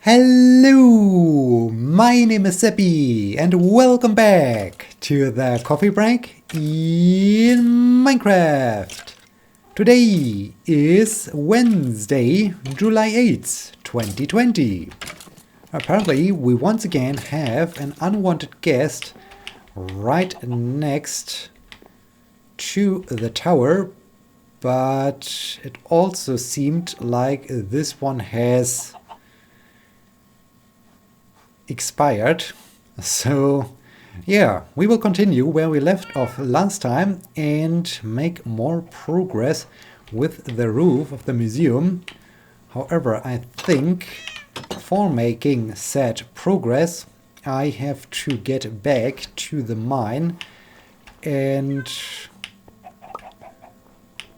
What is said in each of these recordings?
Hello, my name is Sebbi and welcome back to the coffee break in Minecraft. Today is Wednesday, July 8th, 2020. Apparently we once again have an unwanted guest right next to the tower, but it also seemed like this one has expired. So yeah, we will continue where we left off last time and make more progress with the roof of the museum. However, I think for making said progress I have to get back to the mine and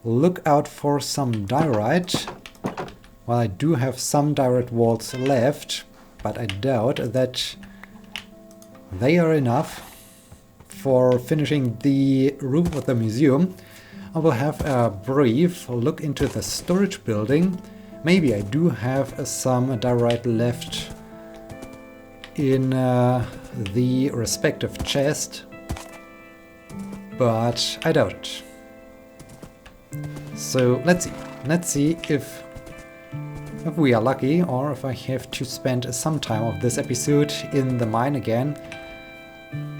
look out for some diorite. Well, I do have some diorite walls left, but I doubt that they are enough for finishing the roof of the museum. I will have a brief look into the storage building. Maybe I do have some diorite left in the respective chest, but I doubt it. So let's see if we are lucky, or if I have to spend some time of this episode in the mine again.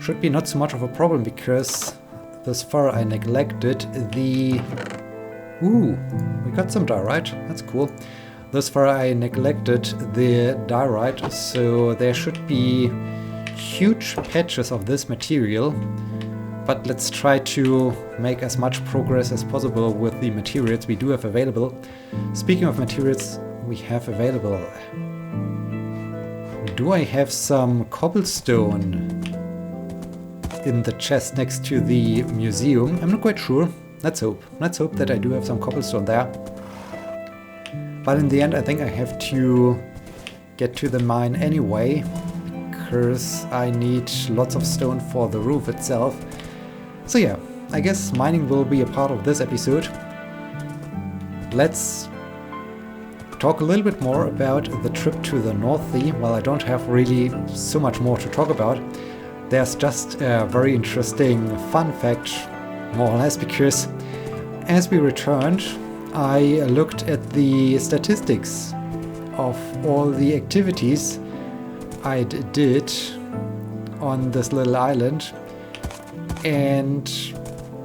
Should be not so much of a problem, because thus far I neglected the... Ooh, we got some diorite, that's cool. Thus far I neglected the diorite, so there should be huge patches of this material. But let's try to make as much progress as possible with the materials we do have available. Speaking of materials we have available, do I have some cobblestone in the chest next to the museum? I'm not quite sure. Let's hope that I do have some cobblestone there. But in the end I think I have to get to the mine anyway, because I need lots of stone for the roof itself. So yeah, I guess mining will be a part of this episode. Let's talk a little bit more about the trip to the North Sea. Well, I don't have really so much more to talk about. There's just a very interesting fun fact, more or less, because as we returned, I looked at the statistics of all the activities I did on this little island, and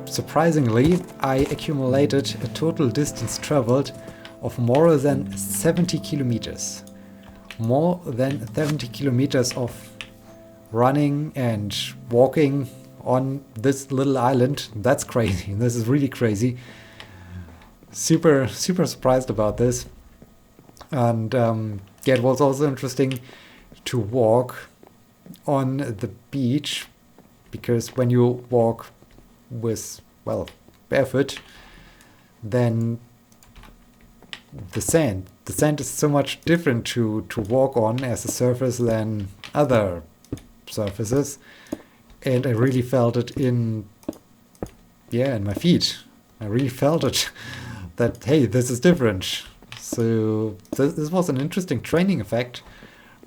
surprisingly, I accumulated a total distance traveled of more than 70 kilometers. More than 70 kilometers of running and walking on this little island. That's crazy. This is really crazy. Super surprised about this. And yeah, it was also interesting to walk on the beach, because when you walk with, well, barefoot, then the sand is so much different to walk on as a surface than other surfaces, and I really felt it in my feet. I really felt it that, hey, this is different. So this was an interesting training effect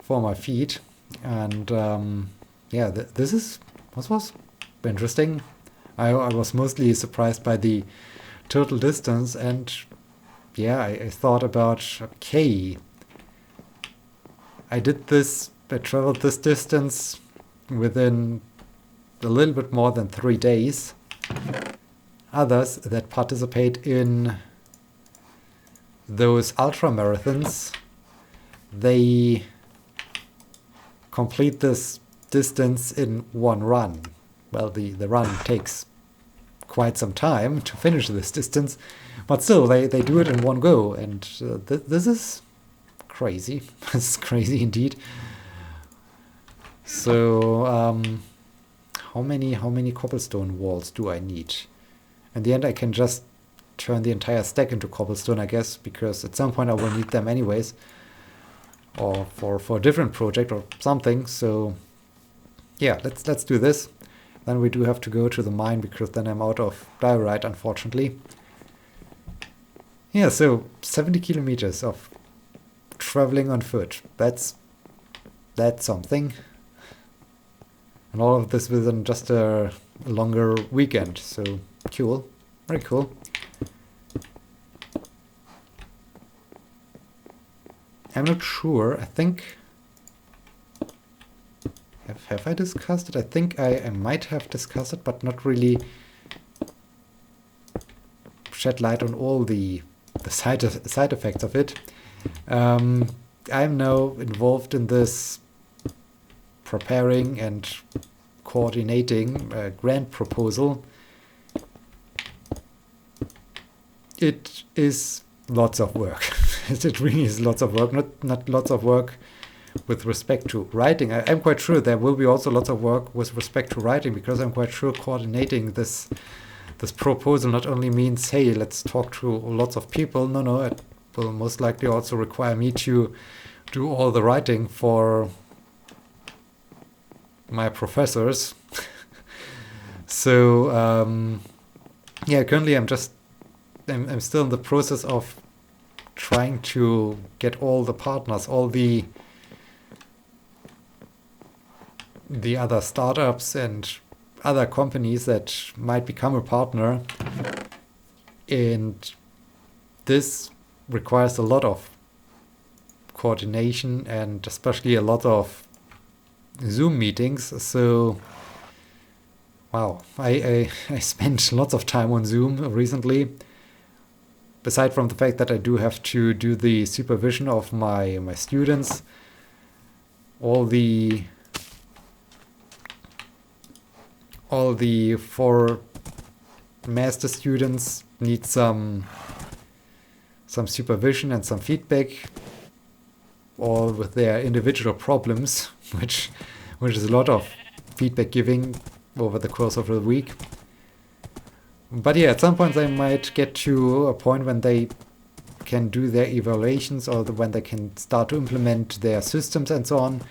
for my feet, and yeah, this was interesting. I was mostly surprised by the total distance, and yeah, I thought about, okay, I traveled this distance within a little bit more than 3 days. Others that participate in those ultra marathons, they complete this distance in one run. Well, the run takes quite some time to finish this distance, but still they do it in one go, and this is crazy. This is crazy indeed. So how many cobblestone walls do I need? In the end I can just turn the entire stack into cobblestone, I guess, because at some point I will need them anyways, or for a different project or something. So yeah, let's do this. Then we do have to go to the mine, because then I'm out of diorite, unfortunately. Yeah, so 70 kilometers of traveling on foot. That's that's something. And all of this within just a longer weekend. So cool, very cool. I'm not sure. I think... Have I discussed it? I think I might have discussed it, but not really shed light on all the side effects of it. I'm now involved in this preparing and coordinating a grant proposal. It is lots of work. It really is lots of work, not lots of work with respect to writing. I'm quite sure there will be also lots of work with respect to writing, because I'm quite sure coordinating this proposal not only means, hey, let's talk to lots of people. No, it will most likely also require me to do all the writing for my professors. So yeah, currently I'm still in the process of trying to get all the partners, all the other startups and other companies that might become a partner. And this requires a lot of coordination and especially a lot of Zoom meetings. So wow, I spent lots of time on Zoom recently. Aside from the fact that I do have to do the supervision of my students, all the 4 master students need some supervision and some feedback, all with their individual problems, which is a lot of feedback giving over the course of the week. But yeah, at some point they might get to a point when they can do their evaluations, or when they can start to implement their systems and so on,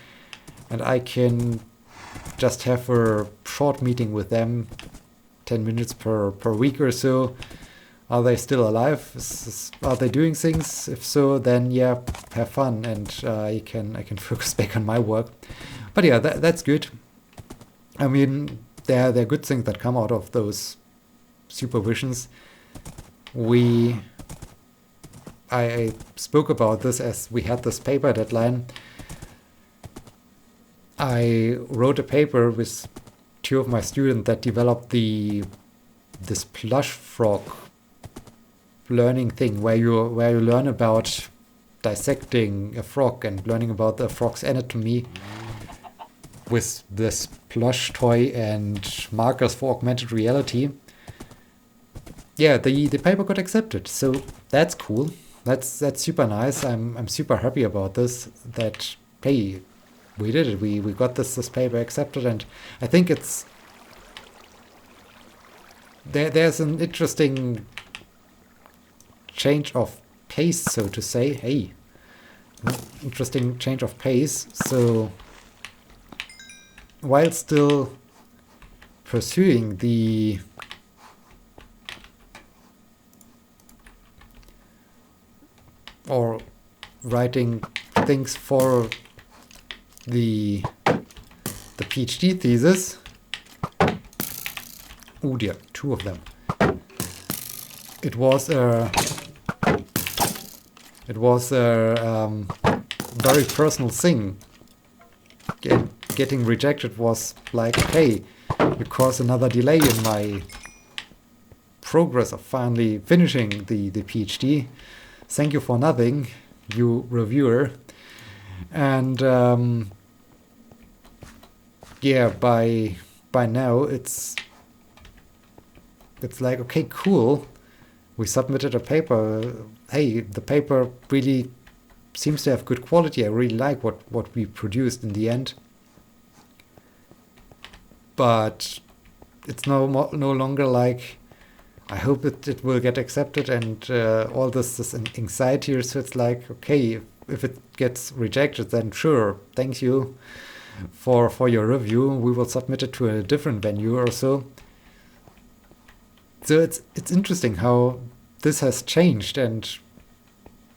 and I can just have a short meeting with them, 10 minutes per week or so. Are they still alive? Are they doing things? If so, then yeah, have fun, and I can focus back on my work. But yeah, that's good. I mean, there are good things that come out of those supervisions. I spoke about this as we had this paper deadline. I wrote a paper with 2 of my students that developed this plush frog learning thing, where you learn about dissecting a frog and learning about the frog's anatomy with this plush toy and markers for augmented reality. Yeah, the paper got accepted, so that's cool. That's super nice. I'm super happy about this. That, hey, we did it. We got this paper accepted, and I think there's an interesting change of pace, so to say. Hey, interesting change of pace. So while still pursuing or writing things for the PhD thesis. Oh dear, 2 of them. It was a very personal thing. Getting rejected was like, hey, you caused another delay in my progress of finally finishing the PhD. Thank you for nothing, you reviewer. And yeah, by now it's like, okay, cool. We submitted a paper. Hey, the paper really seems to have good quality. I really like what we produced in the end. But it's no longer like, I hope it will get accepted and all this anxiety. So it's like, okay, if it gets rejected, then sure, thank you for your review. We will submit it to a different venue or so. So it's interesting how this has changed, and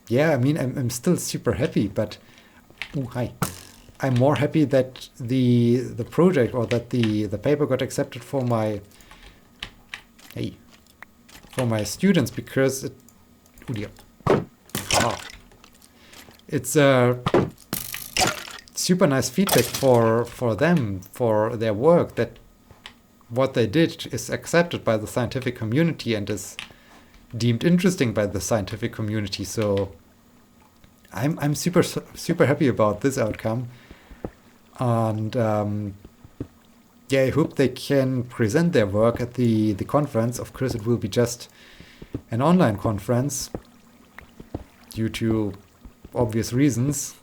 yeah, I mean, I'm still super happy, but I'm more happy that the project, or that the paper got accepted for my students, because oh dear. It's super nice feedback for them, for their work, that what they did is accepted by the scientific community and is deemed interesting by the scientific community. So I'm super happy about this outcome, and yeah, I hope they can present their work at the conference. Of course, it will be just an online conference due to obvious reasons.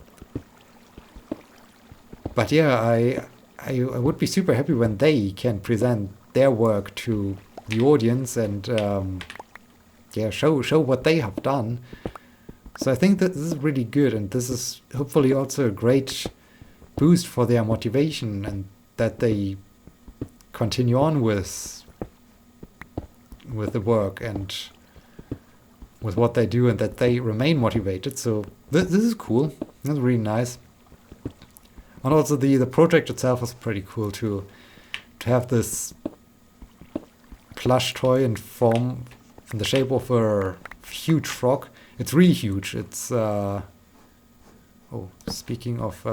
But yeah, I would be super happy when they can present their work to the audience and yeah, show what they have done. So I think that this is really good, and this is hopefully also a great boost for their motivation, and that they continue on with the work and with what they do, and that they remain motivated. So this is cool. That's really nice. And also the project itself is pretty cool to have this plush toy in the shape of a huge frog. It's really huge. It's oh, speaking of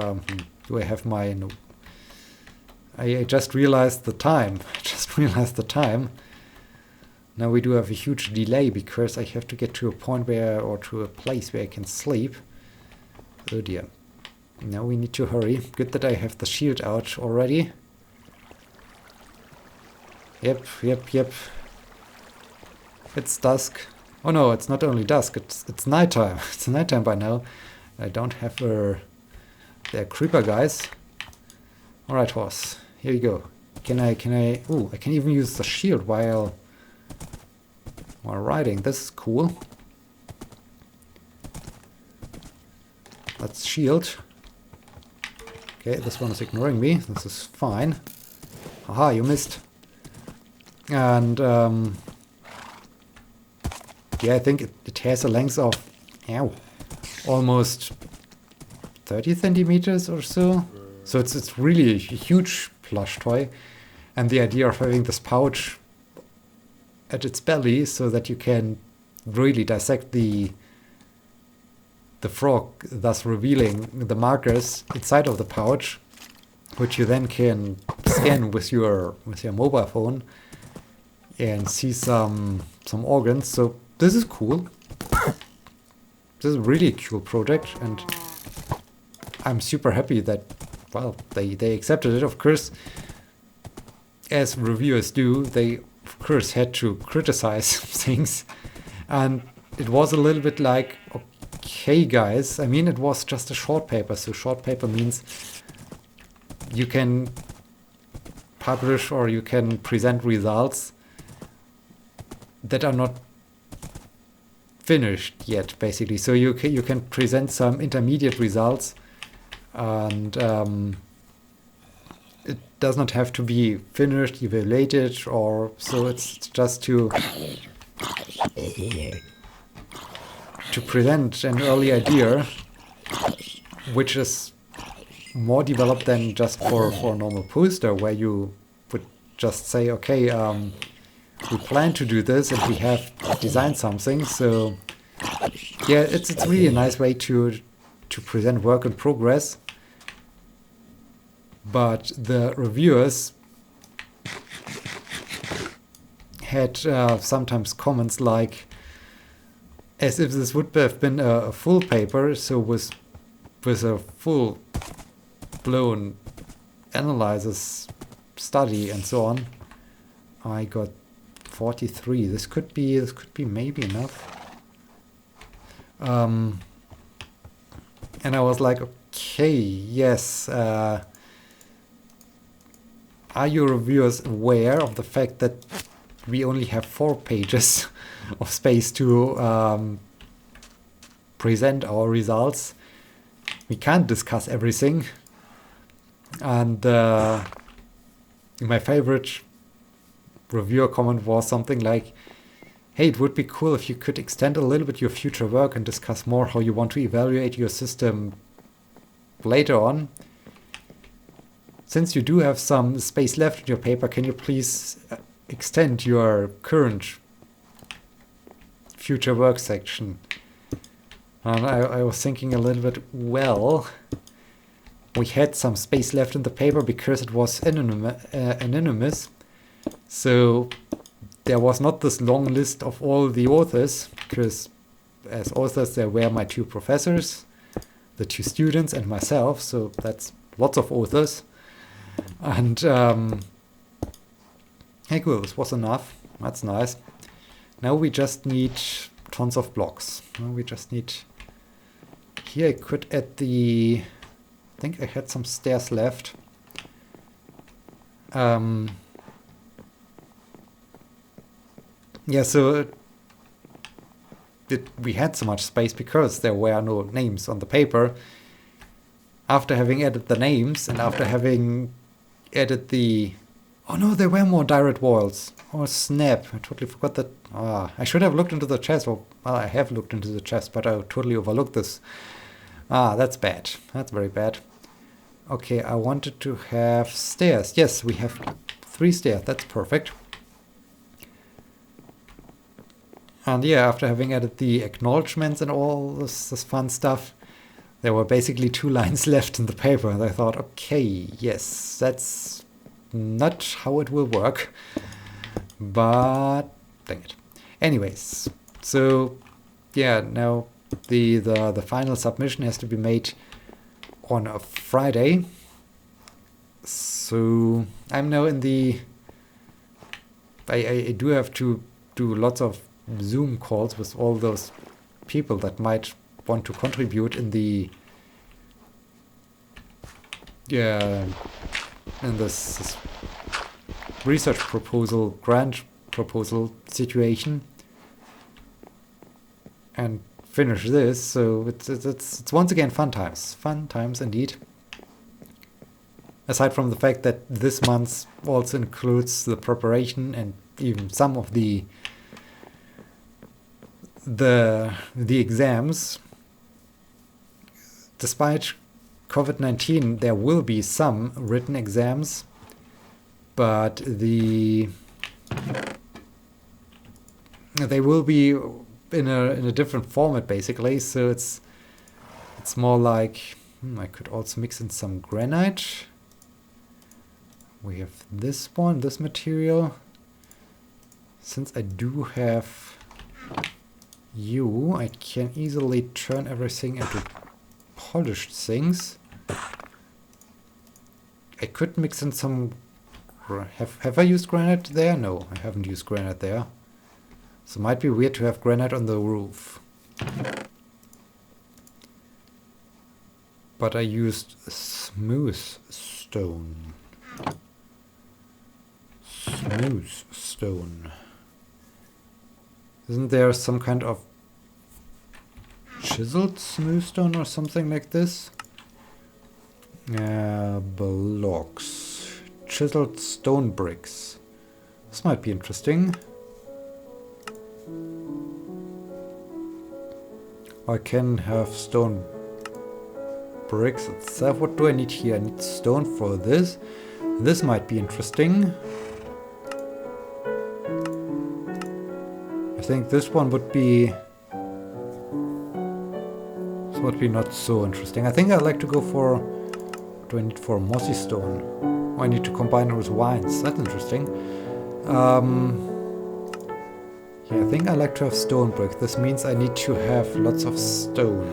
do I have my no? I just realized the time. Now we do have a huge delay because I have to get to a point or to a place where I can sleep. Oh dear. Now we need to hurry. Good that I have the shield out already. Yep. It's dusk. Oh no, it's not only dusk, it's nighttime. It's nighttime by now. I don't have they're creeper guys. Alright, horse. Here you go. Can I ooh, I can even use the shield while riding. This is cool. Let's shield. Okay, this one is ignoring me. This is fine. Haha, you missed. And yeah, I think it has a length of almost 30 centimeters or so. So it's really a huge plush toy. And the idea of having this pouch at its belly so that you can really dissect the frog, thus revealing the markers inside of the pouch, which you then can scan with your mobile phone and see some organs. So this is cool. This is really a cool project, and I'm super happy that, well, they accepted it. Of course, as reviewers do, they of course had to criticize things, and it was a little bit like, okay guys, I mean, it was just a short paper, so short paper means you can publish or you can present results that are not finished yet, basically. So you can present some intermediate results, and it does not have to be finished, evaluated, or so. It's just to present an early idea, which is more developed than just for a normal poster, where you would just say, okay, we plan to do this and we have designed something. So yeah, it's really a nice way to present work in progress. But the reviewers had sometimes comments like, as if this would have been a full paper, so with a full-blown analysis, study, and so on. I got 43. This could be maybe enough. And I was like, okay, yes. Are your reviewers aware of the fact that we only have 4 pages of space to present our results? We can't discuss everything. And my favorite reviewer comment was something like, hey, it would be cool if you could extend a little bit your future work and discuss more how you want to evaluate your system later on. since you do have some space left in your paper, can you please extend your current future work section? And I was thinking a little bit, well, we had some space left in the paper because it was anonymous. So there was not this long list of all the authors, because as authors there were my 2 professors, the 2 students, and myself. So that's lots of authors. And hey, cool, this was enough. That's nice. Now we just need tons of blocks. Now we just need... Here I could add the... I think I had some stairs left. Yeah, so we had so much space because there were no names on the paper. After having added the names and after having added the... Oh no, there were more direct walls. Oh snap, I totally forgot that. I should have looked into the chest. Well, I have looked into the chest, but I totally overlooked this. That's bad. That's very bad. Okay, I wanted to have stairs. Yes, we have 3 stairs. That's perfect. And yeah, after having added the acknowledgements and all this fun stuff, there were basically 2 lines left in the paper. And I thought, okay, yes, that's not how it will work. But dang it. Anyways, so yeah, now the final submission has to be made on a Friday. So I'm now in the... I do have to do lots of Zoom calls with all those people that might want to contribute in the... Yeah, in this research proposal, grant proposal situation, and finish this. So it's once again fun times indeed. Aside from the fact that this month also includes the preparation and even some of the exams. Despite COVID-19, there will be some written exams, but they will be in a different format basically. So it's more like I could also mix in some granite. We have this one, this material. Since I do have you, I can easily turn everything into polished things. I could mix in some... Have I used granite there? No, I haven't used granite there. So it might be weird to have granite on the roof. But I used smooth stone. Smooth stone. Isn't there some kind of chiseled smooth stone or something like this? Blocks. Chiseled stone bricks. This might be interesting. I can have stone bricks itself. What do I need here? I need stone for this. This might be interesting. I think this one would be... This would be not so interesting. I think I'd like to go for... What do I need for mossy stone? Oh, I need to combine it with vines. That's interesting. Yeah, I think I like to have stone brick. This means I need to have lots of stone.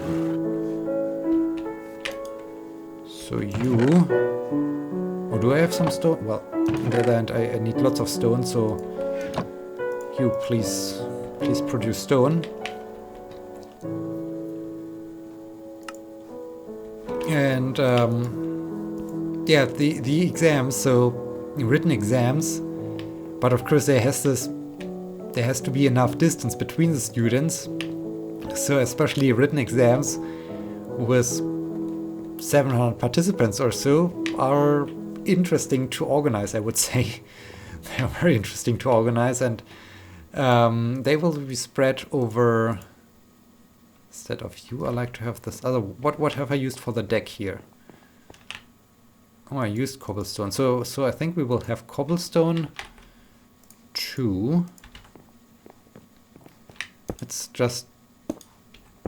So you... Or do I have some stone? Well, on the other hand, I need lots of stone, so... You please produce stone. And yeah, the exams, so written exams, but of course there has to be enough distance between the students. So especially written exams with 700 participants or so are interesting to organize, I would say. They are very interesting to organize, and they will be spread over... Instead of you, I like to have this other... What have I used for the deck here? Oh, I used cobblestone. So I think we will have cobblestone 2. Let's just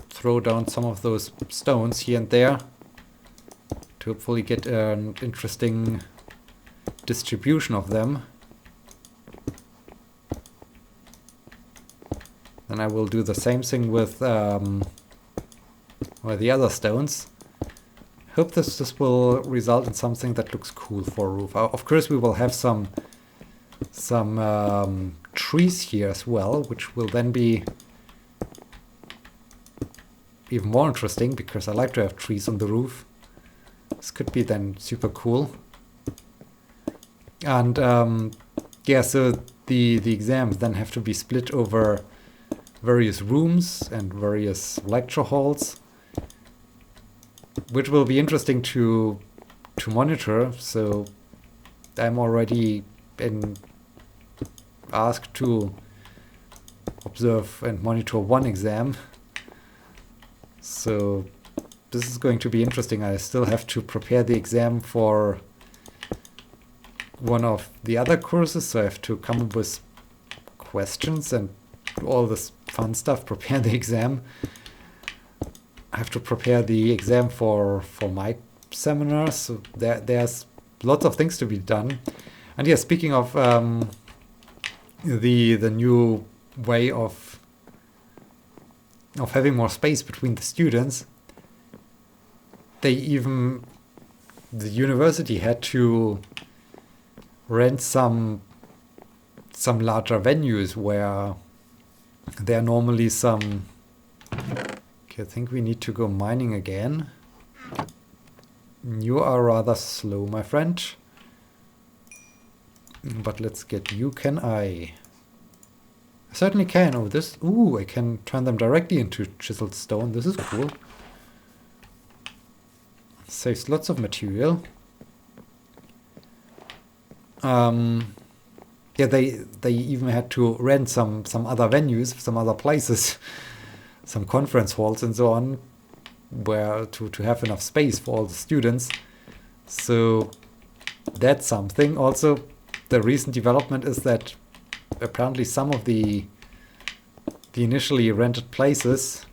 throw down some of those stones here and there to hopefully get an interesting distribution of them. Then I will do the same thing with the other stones. Hope this will result in something that looks cool for a roof. Of course, we will have some trees here as well, which will then be even more interesting because I like to have trees on the roof. This could be then super cool. And yeah, so the exams then have to be split over various rooms and various lecture halls, which will be interesting to monitor. So I'm already asked to observe and monitor one exam. So this is going to be interesting. I still have to prepare the exam for one of the other courses, so I have to come up with questions and do all this fun stuff, prepare the exam. I have to prepare the exam for my seminar, so there's lots of things to be done. And yeah, speaking of the new way of having more space between the students, the university had to rent some larger venues where there are normally some. Okay, I think we need to go mining again. You are rather slow, my friend. But let's get you. Can I? I certainly can. Oh, this. Ooh, I can turn them directly into chiseled stone. This is cool. Saves lots of material. Yeah, they even had to rent some other venues, some other places, some conference halls and so on, where to have enough space for all the students. So that's something. Also, the recent development is that apparently some of the initially rented places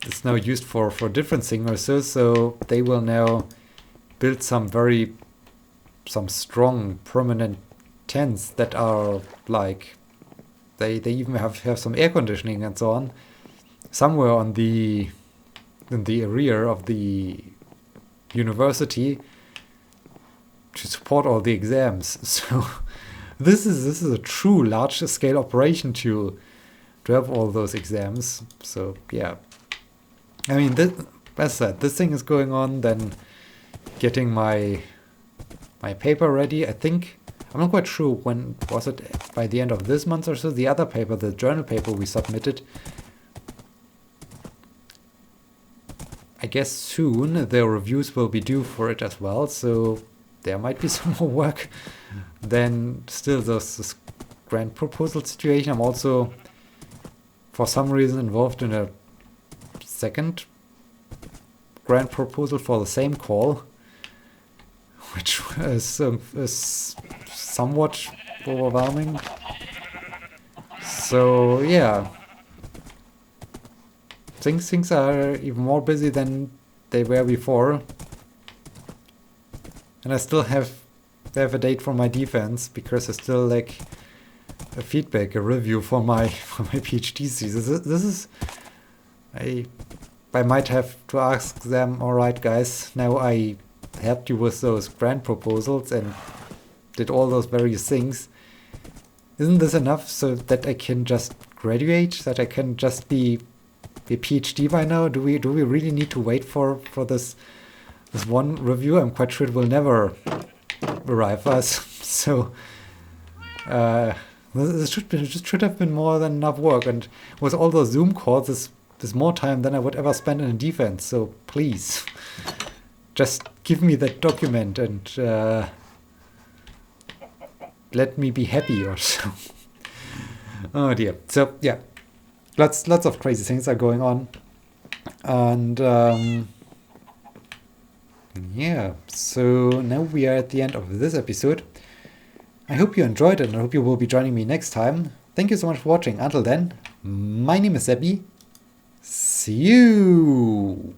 is now used for different things or so they will now build some strong permanent tents that are like they even have some air conditioning and so on somewhere in the area of the university to support all the exams. So this is a true large scale operation to have all those exams. So yeah, I mean, as I said, this thing is going on, then getting my paper ready. I think, I'm not quite sure when, was it by the end of this month or so? The other paper, the journal paper we submitted, I guess soon the reviews will be due for it as well, so there might be some more work. Then still this grant proposal situation. I'm also, for some reason, involved in a second grant proposal for the same call, which is somewhat overwhelming. So yeah, things are even more busy than they were before, and I still have a date for my defense because I still lack a feedback, a review for my PhD thesis. This is I might have to ask them, all right, guys, now I helped you with those grant proposals and did all those various things. Isn't this enough so that I can just graduate, that I can just be a PhD by now? Do we really need to wait for this one review? I'm quite sure it will never arrive us. So this should have been more than enough work, and with all those Zoom calls, there's more time than I would ever spend in a defense. So please, just give me that document and let me be happy or so. Oh dear. So yeah, lots of crazy things are going on, and Yeah, so now we are at the end of this episode. I hope you enjoyed it and I hope you will be joining me next time. Thank you so much for watching. Until then, my name is Sebbi. See you!